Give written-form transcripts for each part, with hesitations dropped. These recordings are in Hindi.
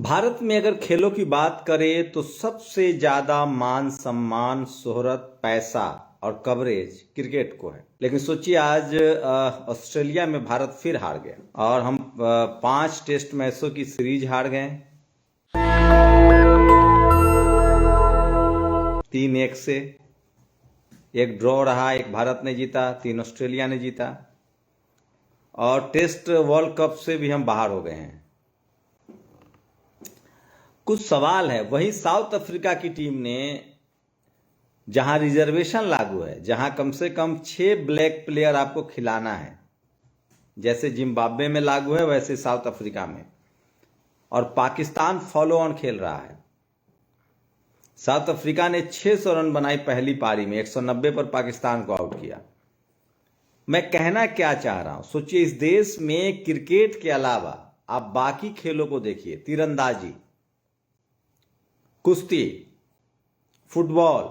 भारत में अगर खेलों की बात करें तो सबसे ज्यादा मान सम्मान शोहरत पैसा और कवरेज क्रिकेट को है। लेकिन सोचिए आज ऑस्ट्रेलिया में भारत फिर हार गया और हम 5 टेस्ट मैचों की सीरीज हार गए 3-1 से। एक ड्रॉ रहा, एक भारत ने जीता, 3 ऑस्ट्रेलिया ने जीता और टेस्ट वर्ल्ड कप से भी हम बाहर हो गए हैं। कुछ सवाल है। वही साउथ अफ्रीका की टीम ने, जहां रिजर्वेशन लागू है, जहां कम से कम 6 ब्लैक प्लेयर आपको खिलाना है, जैसे जिम्बाब्वे में लागू है वैसे साउथ अफ्रीका में, और पाकिस्तान फॉलो ऑन खेल रहा है। साउथ अफ्रीका ने 600 रन बनाई पहली पारी में, 190 पर पाकिस्तान को आउट किया। मैं कहना क्या चाह रहा हूं, सोचिए इस देश में क्रिकेट के अलावा आप बाकी खेलों को देखिए, तीरंदाजी, कुश्ती, फुटबॉल,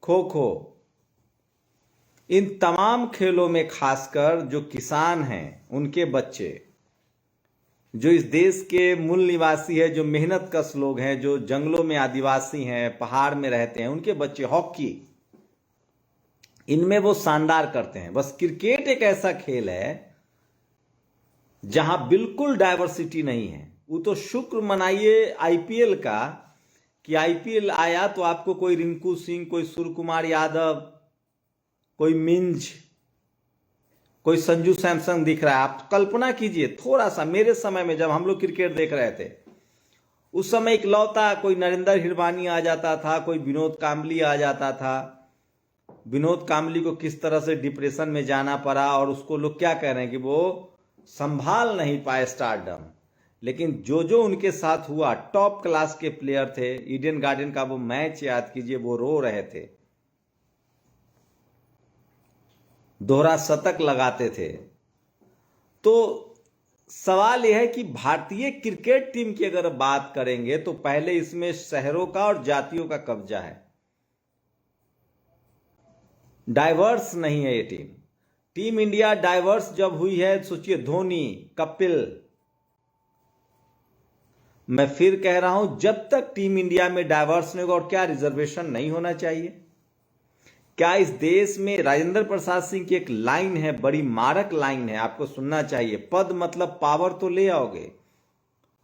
खो खो, इन तमाम खेलों में खासकर जो किसान हैं उनके बच्चे, जो इस देश के मूल निवासी है, जो मेहनत कश लोग हैं, जो जंगलों में आदिवासी हैं, पहाड़ में रहते हैं, उनके बच्चे, हॉकी, इनमें वो शानदार करते हैं। बस क्रिकेट एक ऐसा खेल है जहां बिल्कुल डाइवर्सिटी नहीं है। वो तो शुक्र मनाइए आईपीएल का कि आईपीएल आया तो आपको कोई रिंकू सिंह, कोई सूर्य कुमार यादव, कोई मिंज, कोई संजू सैमसन दिख रहा है। आप कल्पना कीजिए थोड़ा सा, मेरे समय में जब हम लोग क्रिकेट देख रहे थे उस समय इकलौता कोई नरेंद्र हिरवानी आ जाता था, कोई विनोद कांबली आ जाता था। विनोद कांबली को किस तरह से डिप्रेशन में जाना पड़ा और उसको लोग क्या कह रहे हैं कि वो संभाल नहीं पाए स्टारडम। लेकिन जो जो उनके साथ हुआ, टॉप क्लास के प्लेयर थे। ईडन गार्डन का वो मैच याद कीजिए, वो रो रहे थे, दोहरा शतक लगाते थे। तो सवाल यह है कि भारतीय क्रिकेट टीम की अगर बात करेंगे तो पहले इसमें शहरों का और जातियों का कब्जा है। डाइवर्स नहीं है ये टीम। टीम इंडिया डाइवर्स जब हुई है, सोचिए धोनी, कपिल। मैं फिर कह रहा हूं, जब तक टीम इंडिया में डाइवर्स नहीं होगा, और क्या रिजर्वेशन नहीं होना चाहिए? क्या इस देश में राजेंद्र प्रसाद सिंह की एक लाइन है, बड़ी मारक लाइन है, आपको सुनना चाहिए। पद मतलब पावर तो ले आओगे,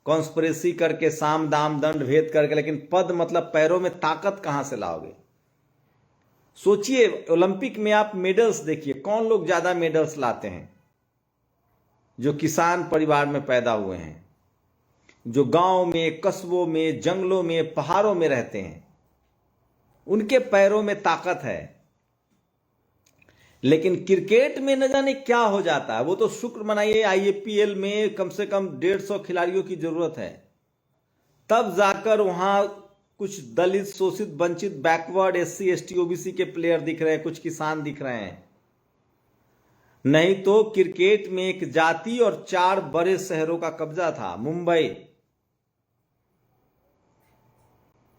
कॉन्स्पिरेसी करके, साम दाम दंड भेद करके, लेकिन पद मतलब पैरों में ताकत कहां से लाओगे? सोचिए ओलंपिक में आप मेडल्स देखिए, कौन लोग ज्यादा मेडल्स लाते हैं? जो किसान परिवार में पैदा हुए हैं, जो गांव में, कस्बों में, जंगलों में, पहाड़ों में रहते हैं, उनके पैरों में ताकत है। लेकिन क्रिकेट में न जाने क्या हो जाता है। वो तो शुक्र मनाइए आईपीएल में कम से कम 150 खिलाड़ियों की जरूरत है, तब जाकर वहां कुछ दलित, शोषित, वंचित, बैकवर्ड, एससी, एसटी, ओबीसी के प्लेयर दिख रहे हैं, कुछ किसान दिख रहे हैं। नहीं तो क्रिकेट में एक जाति और 4 बड़े शहरों का कब्जा था, मुंबई,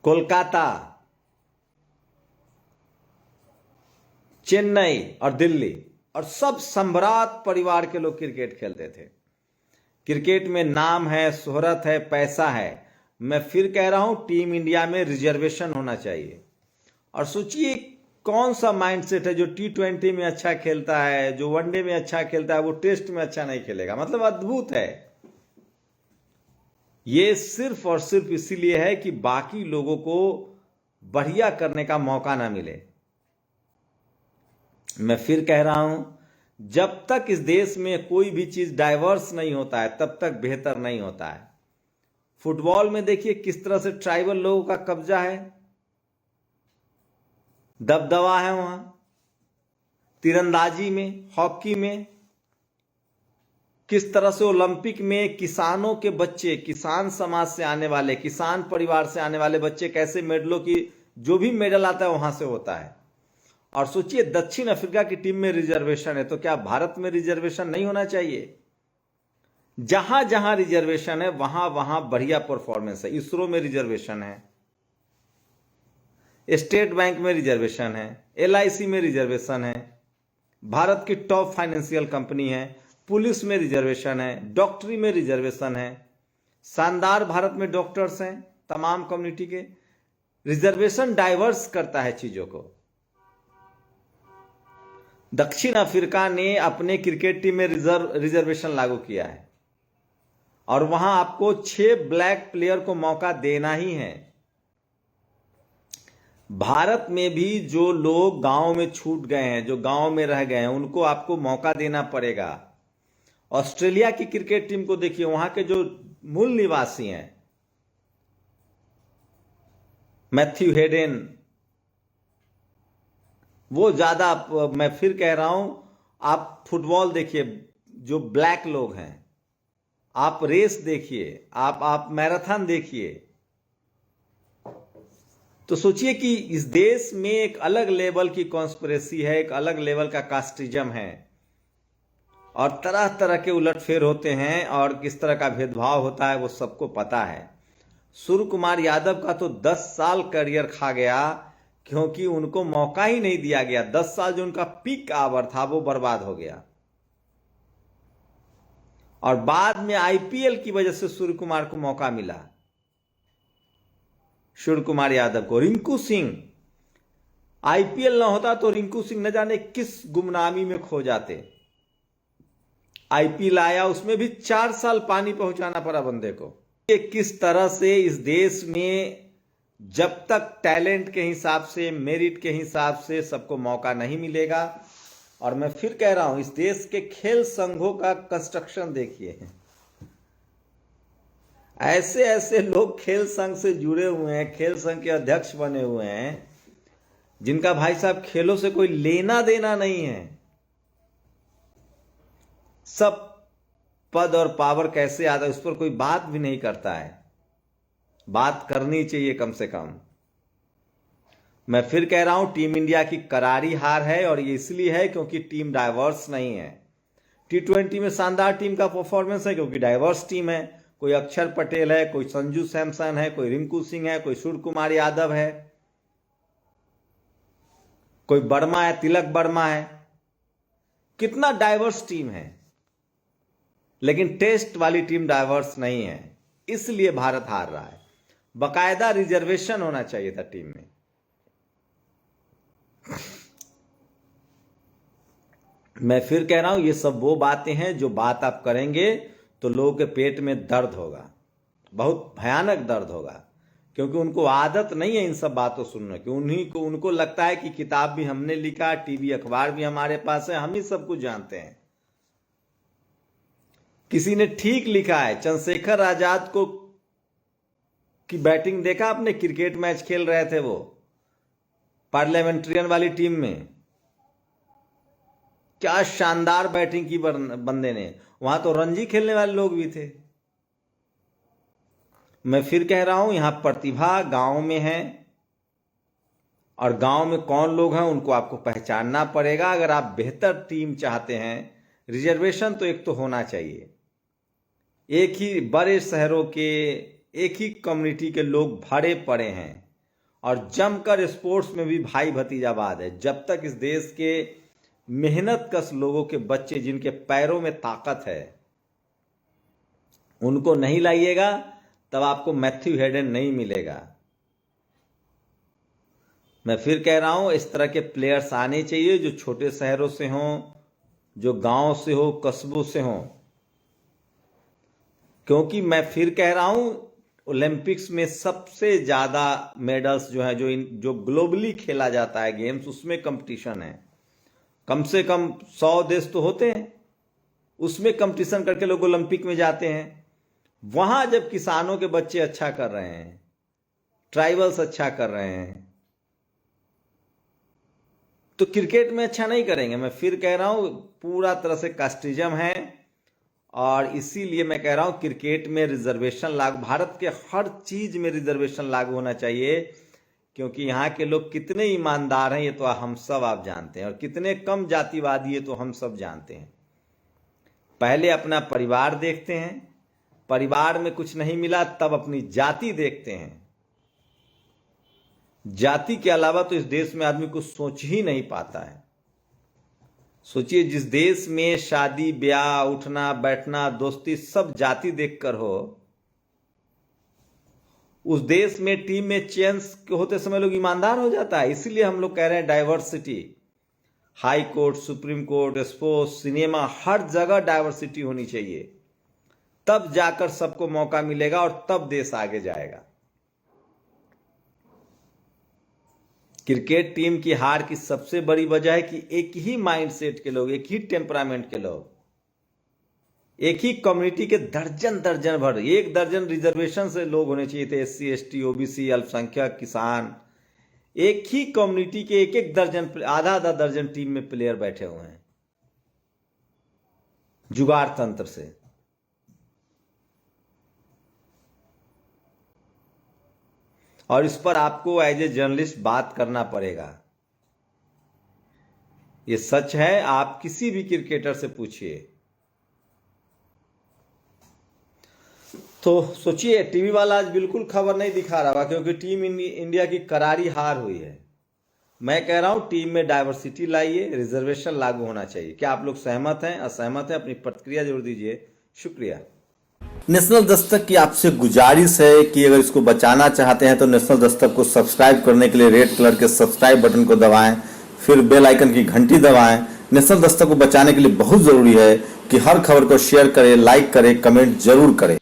कोलकाता, चेन्नई और दिल्ली, और सब सम्राट परिवार के लोग क्रिकेट खेलते थे। क्रिकेट में नाम है, शोहरत है, पैसा है। मैं फिर कह रहा हूं, टीम इंडिया में रिजर्वेशन होना चाहिए। और सोचिए कौन सा माइंडसेट है, जो T20 में अच्छा खेलता है, जो वनडे में अच्छा खेलता है, वो टेस्ट में अच्छा नहीं खेलेगा। मतलब अद्भुत है। ये सिर्फ और सिर्फ इसीलिए है कि बाकी लोगों को बढ़िया करने का मौका ना मिले। मैं फिर कह रहा हूं, जब तक इस देश में कोई भी चीज डाइवर्स नहीं होता है तब तक बेहतर नहीं होता है। फुटबॉल में देखिए किस तरह से ट्राइबल लोगों का कब्जा है, दबदबा है वहां। तीरंदाजी में, हॉकी में, किस तरह से ओलंपिक में किसानों के बच्चे, किसान समाज से आने वाले, किसान परिवार से आने वाले बच्चे, कैसे मेडलों की, जो भी मेडल आता है वहां से होता है। और सोचिए दक्षिण अफ्रीका की टीम में रिजर्वेशन है, तो क्या भारत में रिजर्वेशन नहीं होना चाहिए? जहां जहां रिजर्वेशन है वहां वहां बढ़िया परफॉर्मेंस है। इसरो में रिजर्वेशन है, स्टेट बैंक में रिजर्वेशन है, एलआईसी में रिजर्वेशन है, भारत की टॉप फाइनेंशियल कंपनी है, पुलिस में रिजर्वेशन है, डॉक्टरी में रिजर्वेशन है, शानदार भारत में डॉक्टर्स हैं तमाम कम्युनिटी के। रिजर्वेशन डाइवर्स करता है चीजों को। दक्षिण अफ्रीका ने अपने क्रिकेट टीम में रिजर्वेशन लागू किया है और वहां आपको 6 ब्लैक प्लेयर को मौका देना ही है। भारत में भी जो लोग गांव में छूट गए हैं, जो गांव में रह गए हैं, उनको आपको मौका देना पड़ेगा। ऑस्ट्रेलिया की क्रिकेट टीम को देखिए, वहां के जो मूल निवासी हैं, मैथ्यू हेडन, वो ज्यादा, मैं फिर कह रहा हूं, आप फुटबॉल देखिए, जो ब्लैक लोग हैं, आप रेस देखिए, आप मैराथन देखिए, तो सोचिए कि इस देश में एक अलग लेवल की कॉन्स्पिरेसी है, एक अलग लेवल का कास्टिज्म है और तरह तरह के उलटफेर होते हैं और किस तरह का भेदभाव होता है वो सबको पता है। सूर्य कुमार यादव का तो 10 साल करियर खा गया क्योंकि उनको मौका ही नहीं दिया गया। 10 साल जो उनका पीक आवर था वो बर्बाद हो गया और बाद में आईपीएल की वजह से सूर्य कुमार को मौका मिला। सूर्य कुमार यादव को, रिंकू सिंह, आईपीएल ना होता तो रिंकू सिंह न जाने किस गुमनामी में खो जाते। आईपीएल आया, उसमें भी 4 साल पानी पहुंचाना पड़ा बंदे को। ये किस तरह से इस देश में जब तक टैलेंट के हिसाब से, मेरिट के हिसाब से सबको मौका नहीं मिलेगा। और मैं फिर कह रहा हूं, इस देश के खेल संघों का कंस्ट्रक्शन देखिए, ऐसे ऐसे लोग खेल संघ से जुड़े हुए हैं, खेल संघ के अध्यक्ष बने हुए हैं, जिनका भाई साहब खेलों से कोई लेना देना नहीं है। सब पद और पावर कैसे आता है उस पर कोई बात भी नहीं करता है। बात करनी चाहिए कम से कम। मैं फिर कह रहा हूं, टीम इंडिया की करारी हार है और ये इसलिए है क्योंकि टीम डाइवर्स नहीं है। T20 में शानदार टीम का परफॉर्मेंस है क्योंकि डाइवर्स टीम है। कोई अक्षर पटेल है, कोई संजू सैमसन है, कोई रिंकू सिंह है, कोई सूर्य कुमार यादव है, कोई वर्मा है, तिलक वर्मा है। कितना डाइवर्स टीम है, लेकिन टेस्ट वाली टीम डाइवर्स नहीं है, इसलिए भारत हार रहा है। बकायदा रिजर्वेशन होना चाहिए था टीम में। मैं फिर कह रहा हूं, ये सब वो बातें हैं जो बात आप करेंगे तो लोगों के पेट में दर्द होगा, बहुत भयानक दर्द होगा, क्योंकि उनको आदत नहीं है इन सब बातों सुनने की। उनको लगता है कि किताब भी हमने लिखा, टीवी अखबार भी हमारे पास है, हम ही सब कुछ जानते हैं। किसी ने ठीक लिखा है, चंद्रशेखर आजाद को की बैटिंग देखा आपने? क्रिकेट मैच खेल रहे थे वो पार्लियामेंट्रियन वाली टीम में, क्या शानदार बैटिंग की बंदे ने। वहां तो रणजी खेलने वाले लोग भी थे। मैं फिर कह रहा हूं, यहां प्रतिभा गांव में है और गांव में कौन लोग हैं उनको आपको पहचानना पड़ेगा। अगर आप बेहतर टीम चाहते हैं, रिजर्वेशन तो एक तो होना चाहिए। एक ही बड़े शहरों के, एक ही कम्युनिटी के लोग भरे पड़े हैं और जमकर स्पोर्ट्स में भी भाई भतीजावाद है। जब तक इस देश के मेहनत कश लोगों के बच्चे, जिनके पैरों में ताकत है, उनको नहीं लाइएगा, तब आपको मैथ्यू हेडन नहीं मिलेगा। मैं फिर कह रहा हूं, इस तरह के प्लेयर्स आने चाहिए जो छोटे शहरों से हों, जो गांव से हो, कस्बों से हों। क्योंकि मैं फिर कह रहा हूं, ओलंपिक्स में सबसे ज्यादा मेडल्स जो है, जो ग्लोबली खेला जाता है गेम्स, उसमें कंपटीशन है। कम से कम 100 देश तो होते हैं, उसमें कंपटीशन करके लोग ओलंपिक में जाते हैं। वहां जब किसानों के बच्चे अच्छा कर रहे हैं, ट्राइबल्स अच्छा कर रहे हैं, तो क्रिकेट में अच्छा नहीं करेंगे। मैं फिर कह रहा हूं, पूरा तरह से कास्टिज्म है और इसीलिए मैं कह रहा हूं क्रिकेट में रिजर्वेशन लागू, भारत के हर चीज में रिजर्वेशन लागू होना चाहिए। क्योंकि यहाँ के लोग कितने ईमानदार हैं ये तो हम सब आप जानते हैं, और कितने कम जातिवादी ये तो हम सब जानते हैं। पहले अपना परिवार देखते हैं, परिवार में कुछ नहीं मिला तब अपनी जाति देखते हैं। जाति के अलावा तो इस देश में आदमी कुछ सोच ही नहीं पाता है। सोचिए, जिस देश में शादी ब्याह, उठना बैठना, दोस्ती सब जाति देखकर हो, उस देश में टीम में चेंज होते समय लोग ईमानदार हो जाता है। इसीलिए हम लोग कह रहे हैं diversity, high court, supreme court, sports, cinema, हर जगह डाइवर्सिटी होनी चाहिए, तब जाकर सबको मौका मिलेगा और तब देश आगे जाएगा। क्रिकेट टीम की हार की सबसे बड़ी वजह है कि एक ही माइंडसेट के लोग, एक ही टेम्परामेंट के लोग, एक ही कम्युनिटी के दर्जन दर्जन भर, 1 दर्जन रिजर्वेशन से लोग होने चाहिए थे, SC ST OBC, अल्पसंख्यक, किसान, एक ही कम्युनिटी के एक दर्जन, आधा दर्जन टीम में प्लेयर बैठे हुए हैं जुगाड़ तंत्र से। और इस पर आपको एज ए जर्नलिस्ट बात करना पड़ेगा। ये सच है, आप किसी भी क्रिकेटर से पूछिए। तो सोचिए, टीवी वाला आज बिल्कुल खबर नहीं दिखा रहा क्योंकि टीम इंडिया की करारी हार हुई है। मैं कह रहा हूं टीम में डाइवर्सिटी लाइए, रिजर्वेशन लागू होना चाहिए। क्या आप लोग सहमत हैं, असहमत हैं? अपनी प्रतिक्रिया जरूर दीजिए। शुक्रिया। नेशनल दस्तक की आपसे गुजारिश है कि अगर इसको बचाना चाहते हैं तो नेशनल दस्तक को सब्सक्राइब करने के लिए रेड कलर के सब्सक्राइब बटन को दबाएं, फिर बेल आइकन की घंटी दबाएं। नेशनल दस्तक को बचाने के लिए बहुत जरूरी है कि हर खबर को शेयर करें, लाइक करें, कमेंट जरूर करें।